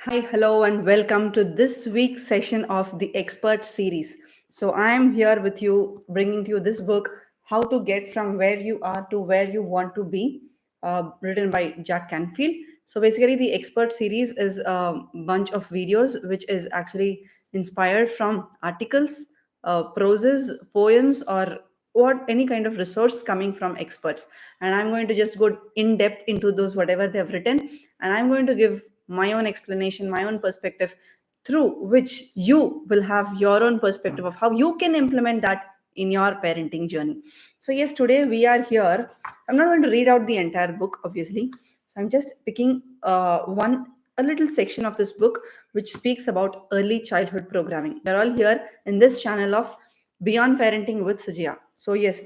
Hi, hello, and welcome to this week's session of the Expert series. So, I am here with you, bringing to you this book, How to Get From Where You Are to Where You Want to Be, written by Jack Canfield. So, basically, the Expert series is a bunch of videos which is actually inspired from articles, proses, poems, or what any kind of resource coming from experts. And I'm going to just go in depth into those, whatever they have written, and I'm going to give my own explanation, my own perspective, through which you will have your own perspective of how you can implement that in your parenting journey. So, yes, today we are here. I'm not going to read out the entire book, obviously. So, I'm just picking a little section of this book which speaks about early childhood programming. We're all here in this channel of Beyond Parenting with Sujaya. So, yes,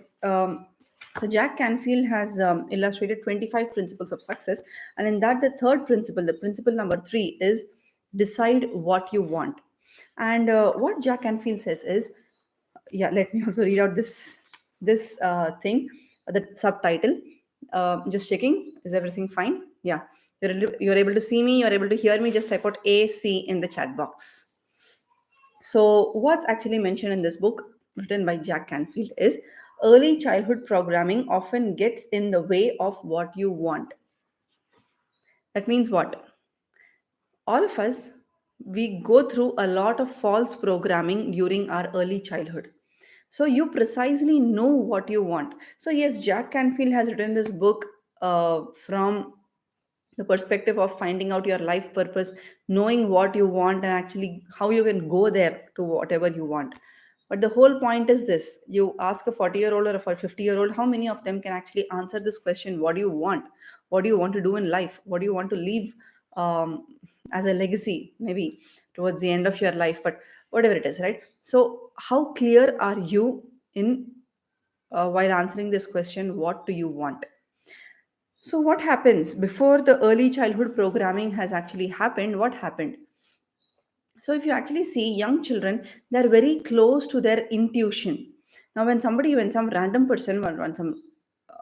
so Jack Canfield has illustrated 25 principles of success, and in that, the third principle, the principle number three, is decide what you want. And what Jack Canfield says is, yeah, let me also read out this thing, the subtitle. Just checking, is everything fine? Yeah, you're able to see me, you're able to hear me. Just type out AC in the chat box. So, what's actually mentioned in this book, written by Jack Canfield, is early childhood programming often gets in the way of what you want. That means what? All of us, we go through a lot of false programming during our early childhood. So, you precisely know what you want. So, yes, Jack Canfield has written this book from the perspective of finding out your life purpose, knowing what you want, and actually how you can go there to whatever you want. But the whole point is this: you ask a 40-year-old or a 50-year-old, how many of them can actually answer this question? What do you want? What do you want to do in life? What do you want to leave um, as a legacy, maybe towards the end of your life? But whatever it is, right? So, how clear are you in while answering this question? What do you want? So, what happens before the early childhood programming has actually happened? What happened? So, if you actually see young children, they're very close to their intuition. Now, when some random person, when some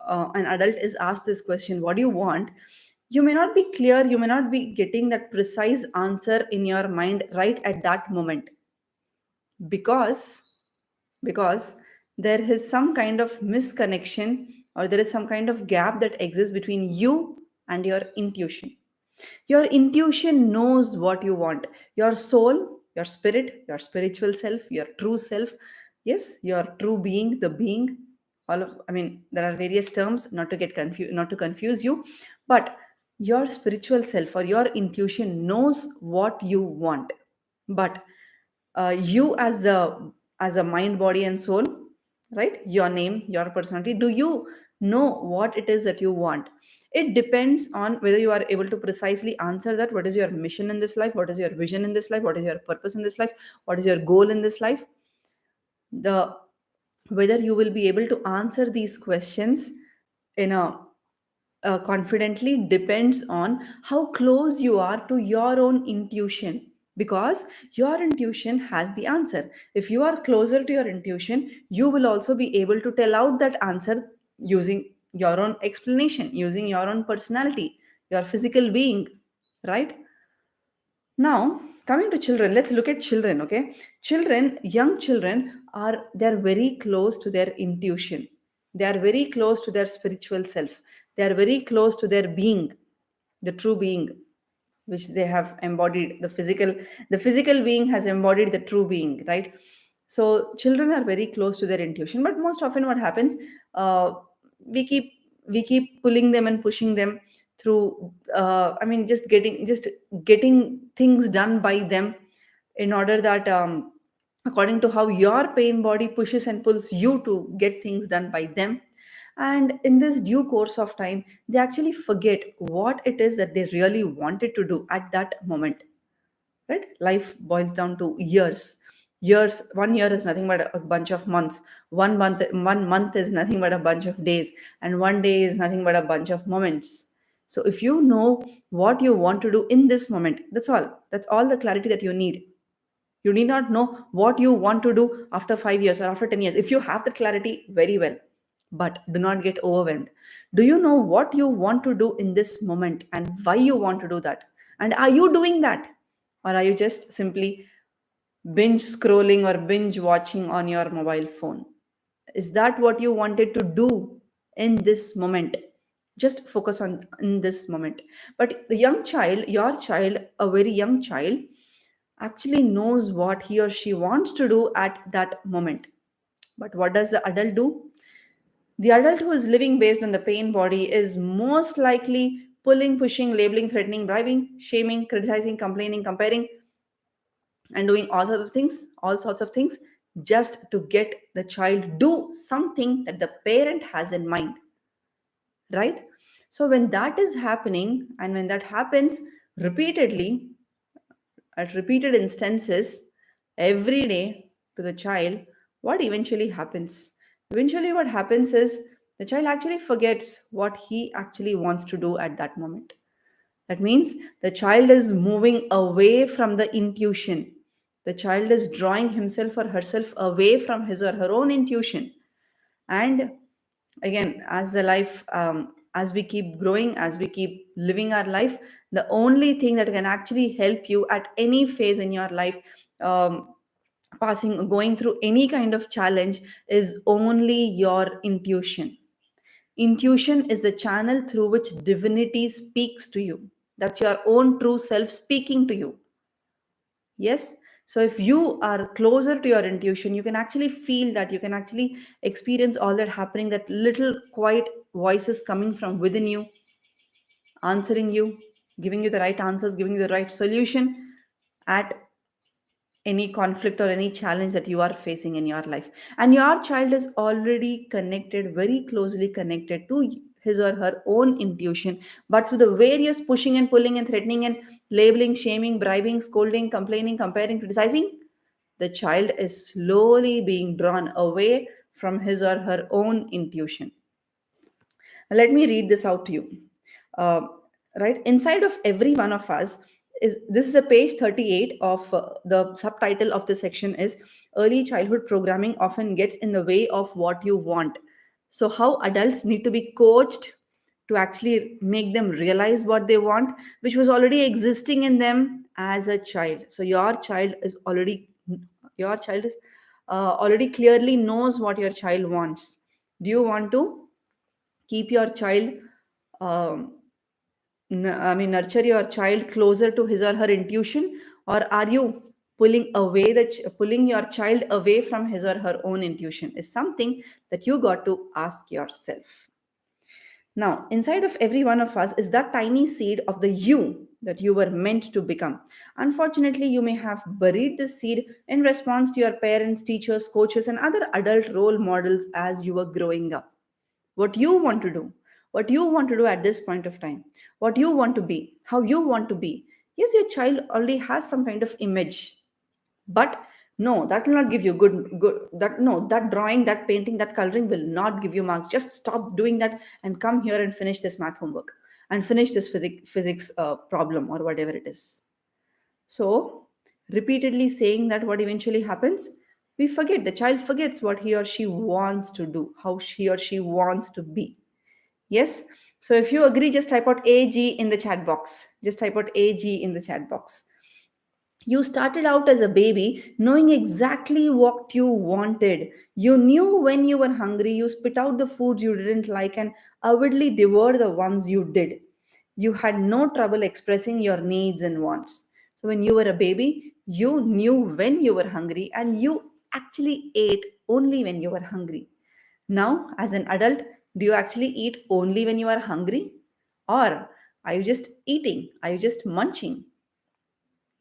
an adult is asked this question, "What do you want?" You may not be clear. You may not be getting that precise answer in your mind right at that moment, because because there is some kind of misconnection, or there is some kind of gap that exists between you and your intuition. Your intuition knows what you want. Your soul, your spirit, your spiritual self, your true self, yes, your true being, the being, all of, I mean, there are various terms, not to get confused, not to confuse you, but your spiritual self or your intuition knows what you want. But you as a mind, body, and soul, right? Your name, your personality, do you know what it is that you want? It depends on whether you are able to precisely answer that. What is your mission in this life? What is your vision in this life? What is your purpose in this life? What is your goal in this life? The Whether you will be able to answer these questions in a confidently depends on how close you are to your own intuition, because your intuition has the answer. If you are closer to your intuition, you will also be able to tell out that answer using your own explanation, using your own personality, your physical being, right? Now, coming to children, let's look at children, okay? Children, young children they're very close to their intuition. They are very close to their spiritual self. They are very close to their being, the true being, which they have embodied. The physical being has embodied the true being, right? So children are very close to their intuition, but most often what happens, uh, we keep we keep pulling them and pushing them through, I mean, just getting things done by them, in order that, according to how your pain body pushes and pulls you to get things done by them. And in this due course of time, they actually forget what it is that they really wanted to do at that moment, right? Life boils down to years. 1 year is nothing but a bunch of months. 1 month is nothing but a bunch of days, and one day is nothing but a bunch of moments. So if you know what you want to do in this moment, that's all the clarity that you need. You need not know what you want to do after 5 years or after 10 years. If you have the clarity, very well, but do not get overwhelmed. Do you know what you want to do in this moment and why you want to do that? And are you doing that? Or are you just simply binge scrolling or binge watching on your mobile phone? Is that what you wanted to do in this moment? Just focus on in this moment. But the young child, your child, a very young child, actually knows what he or she wants to do at that moment. But what does the adult do? The adult who is living based on the pain body is most likely pulling, pushing, labeling, threatening, bribing, shaming, criticizing, complaining, comparing, and doing all sorts of things, just to get the child do something that the parent has in mind, right? So when that is happening, and when that happens repeatedly, at repeated instances, every day, to the child, what eventually happens? Eventually, what happens is the child actually forgets what he actually wants to do at that moment. That means the child is moving away from the intuition. The child is drawing himself or herself away from his or her own intuition. And again, as the life, as we keep growing, as we keep living our life, the only thing that can actually help you at any phase in your life, going through any kind of challenge, is only your intuition. Intuition is the channel through which divinity speaks to you. That's your own true self speaking to you. Yes. So if you are closer to your intuition, you can actually feel that, you can actually experience all that happening, that little quiet voices coming from within you, answering you, giving you the right answers, giving you the right solution at any conflict or any challenge that you are facing in your life. And your child is already connected, very closely connected to his or her own intuition, but through the various pushing and pulling and threatening and labeling, shaming, bribing, scolding, complaining, comparing, criticizing, the child is slowly being drawn away from his or her own intuition. Let me read this out to you. Uh, right inside of every one of us is, this is a page 38 of the subtitle of the section is early childhood programming often gets in the way of what you want. So how adults need to be coached to actually make them realize what they want, which was already existing in them as a child. So your child is already clearly knows what your child wants. Do you want to keep your child, um, nurture your child closer to his or her intuition, or are you pulling your child away from his or her own intuition? Is something that you got to ask yourself. Now, inside of every one of us is that tiny seed of the you that you were meant to become. Unfortunately, you may have buried the seed in response to your parents, teachers, coaches, and other adult role models as you were growing up. What you want to do, what you want to do at this point of time, what you want to be, how you want to be. Yes, your child already has some kind of image, but no, that will not give you good that no, that drawing, that painting, that coloring will not give you marks. Just stop doing that and come here and finish this math homework and finish this physics problem or whatever it is. So repeatedly saying that, what eventually happens, we forget, the child forgets what he or she wants to do, how he or she wants to be. Yes. So if you agree, just type out AG in the chat box. Just type out AG in the chat box. You started out as a baby knowing exactly what you wanted. You knew when you were hungry, you spit out the foods you didn't like and avidly devoured the ones you did. You had no trouble expressing your needs and wants. So, when you were a baby, you knew when you were hungry and you actually ate only when you were hungry. Now, as an adult, do you actually eat only when you are hungry? Or are you just eating? Are you just munching?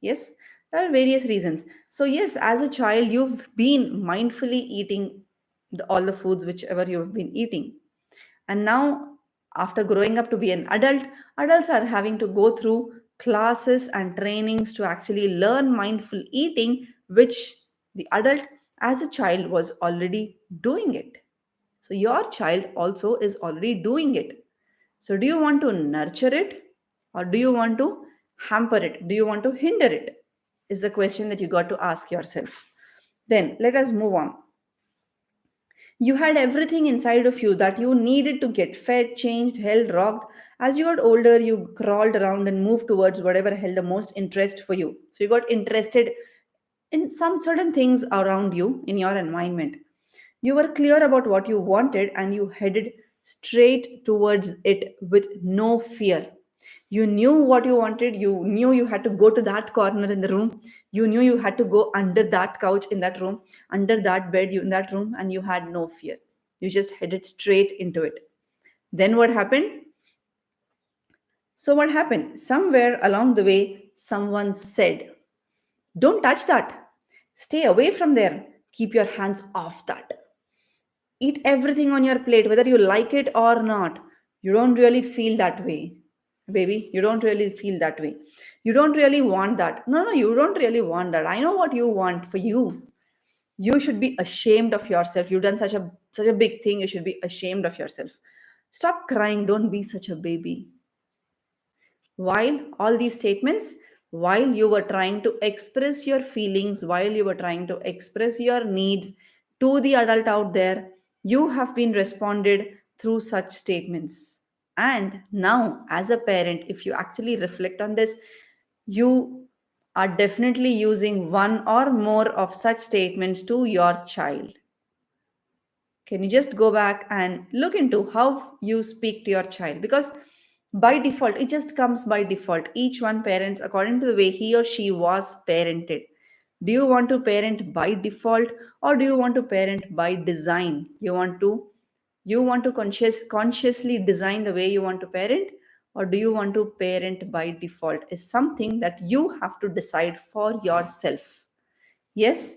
Yes, there are various reasons. So, yes, as a child, you've been mindfully eating all the foods whichever you've been eating. And now, after growing up to be an adult, adults are having to go through classes and trainings to actually learn mindful eating, which the adult as a child was already doing it. So, your child also is already doing it. So, do you want to nurture it or do you want to hamper it? Do you want to hinder it? Is the question that you got to ask yourself. Then let us move on. You had everything inside of you that you needed to get fed, changed, held, rocked, As you got older, you crawled around and moved towards whatever held the most interest for you. So you got interested in some certain things around you in your environment. You were clear about what you wanted and you headed straight towards it with no fear. You knew what you wanted, you knew you had to go to that corner in the room, you knew you had to go under that couch in that room, under that bed in that room, and you had no fear. You just headed straight into it. Then what happened? So, what happened? Somewhere along the way, someone said, "Don't touch that. Stay away from there. Keep your hands off that. Eat everything on your plate, whether you like it or not." You don't really feel that way, baby. You don't really feel that way. You don't really want that. No, no, you don't really want that. I know what you want for you. You should be ashamed of yourself. You've done such a big thing. You should be ashamed of yourself. Stop crying. Don't be such a baby. While all these statements, while you were trying to express your feelings, while you were trying to express your needs to the adult out there, you have been responded through such statements. And now, as a parent, if you actually reflect on this, you are definitely using one or more of such statements to your child. Can you just go back and look into how you speak to your child? Because by default, it just comes by default. Each one parents according to the way he or she was parented. Do you want to parent by default, or do you want to parent by design? You want to consciously design the way you want to parent, or do you want to parent by default? Is something that you have to decide for yourself. Yes.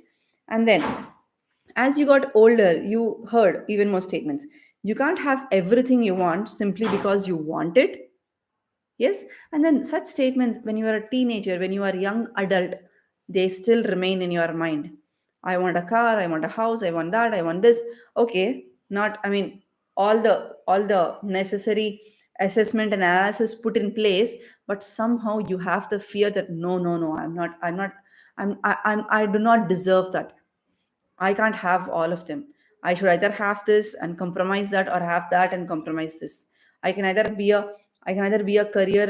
And then as you got older, you heard even more statements. You can't have everything you want simply because you want it. Yes. And then such statements, when you are a teenager, when you are a young adult, they still remain in your mind. I want a car, I want a house, I want that, I want this. Okay. Not, I mean, all the necessary assessment and analysis put in place, but somehow you have the fear that no, no, no, I'm not, I do not deserve that. I can't have all of them. I should either have this and compromise that, or have that and compromise this. I can either be a I can either be a career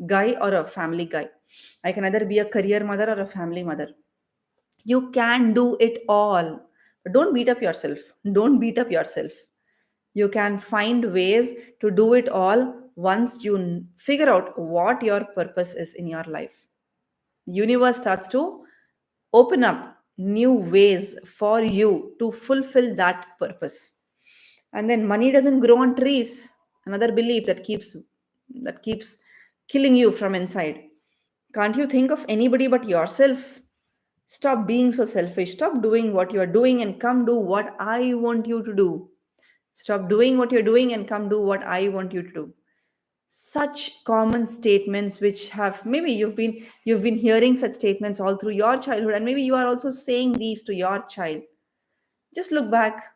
guy or a family guy. I can either be a career mother or a family mother. You can do it all. But don't beat up yourself. Don't beat up yourself. You can find ways to do it all once you figure out what your purpose is in your life. Universe starts to open up new ways for you to fulfill that purpose. And then money doesn't grow on trees. Another belief that keeps killing you from inside. Can't you think of anybody but yourself? Stop being so selfish. Stop doing what you are doing and come do what I want you to do. Stop doing what you're doing and come do what I want you to do. Such common statements which have, maybe you've been hearing such statements all through your childhood, and maybe you are also saying these to your child. Just look back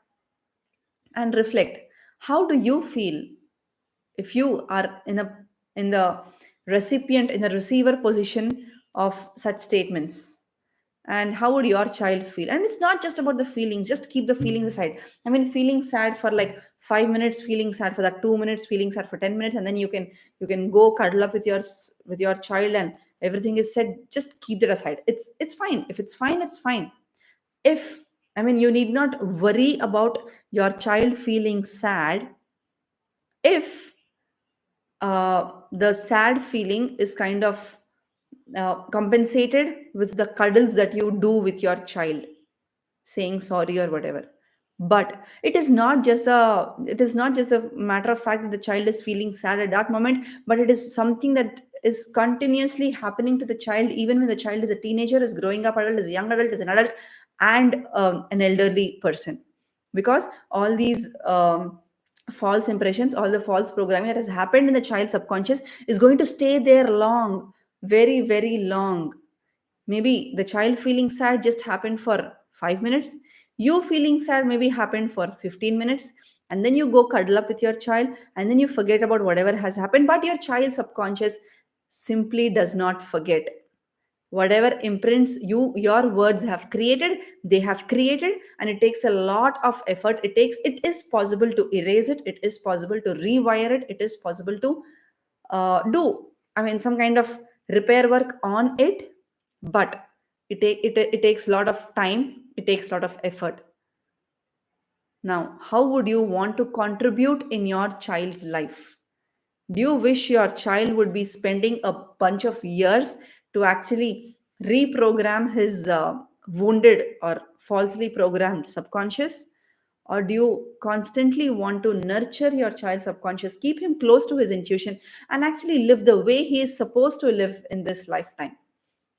and reflect. How do you feel if you are in the recipient, in the receiver position of such statements? And how would your child feel? And it's not just about the feelings. Just keep the feelings aside. I mean, feeling sad for like 5 minutes, feeling sad for that 2 minutes, feeling sad for 10 minutes, and then you can go cuddle up with your child, and everything is said. Just keep that aside. It's fine. If it's fine, it's fine. If, I mean, you need not worry about your child feeling sad if the sad feeling is kind of compensated with the cuddles that you do with your child, saying sorry or whatever. But it is not just a matter of fact that the child is feeling sad at that moment, but it is something that is continuously happening to the child, even when the child is a teenager, is growing up adult, is a young adult, is an adult, and an elderly person. Because all these false impressions, all the false programming that has happened in the child's subconscious is going to stay there long, very, very long. Maybe the child feeling sad just happened for 5 minutes. You feeling sad maybe happened for 15 minutes. And then you go cuddle up with your child, and then you forget about whatever has happened. But your child's subconscious simply does not forget. Whatever imprints your words have created, they have created, and it takes a lot of effort. It is possible to erase it, it is possible to rewire it, it is possible to do, I mean, some kind of repair work on it. But it takes a lot of time, it takes a lot of effort. Now, how would you want to contribute in your child's life? Do you wish your child would be spending a bunch of years to actually reprogram his wounded or falsely programmed subconscious? Or do you constantly want to nurture your child's subconscious, keep him close to his intuition, and actually live the way he is supposed to live in this lifetime?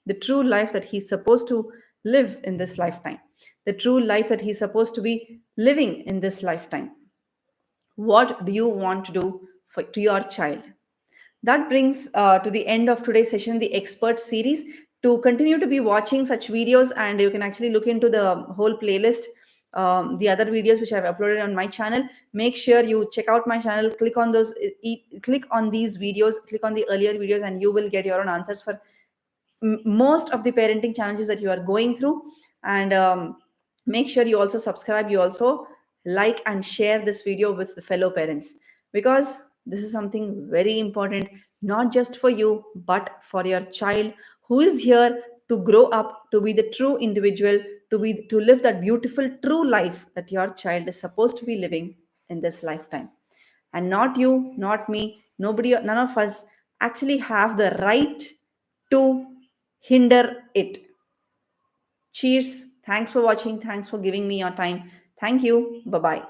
The true life that he's supposed to live in this lifetime, the true life that he's supposed to be living in this lifetime. What do you want to do to your child? That brings to the end of today's session, the expert series. To continue to be watching such videos, and you can actually look into the whole playlist, the other videos which I've uploaded on my channel. Make sure you check out my channel, click on those, click on these videos, click on the earlier videos, and you will get your own answers for most of the parenting challenges that you are going through. And make sure you also subscribe, you also like and share this video with the fellow parents, because this is something very important, not just for you but for your child, who is here to grow up to be the true individual, to live that beautiful true life that your child is supposed to be living in this lifetime. And not you, not me, nobody, none of us actually have the right to hinder it. Cheers. Thanks for watching. Thanks for giving me your time. Thank you. Bye bye.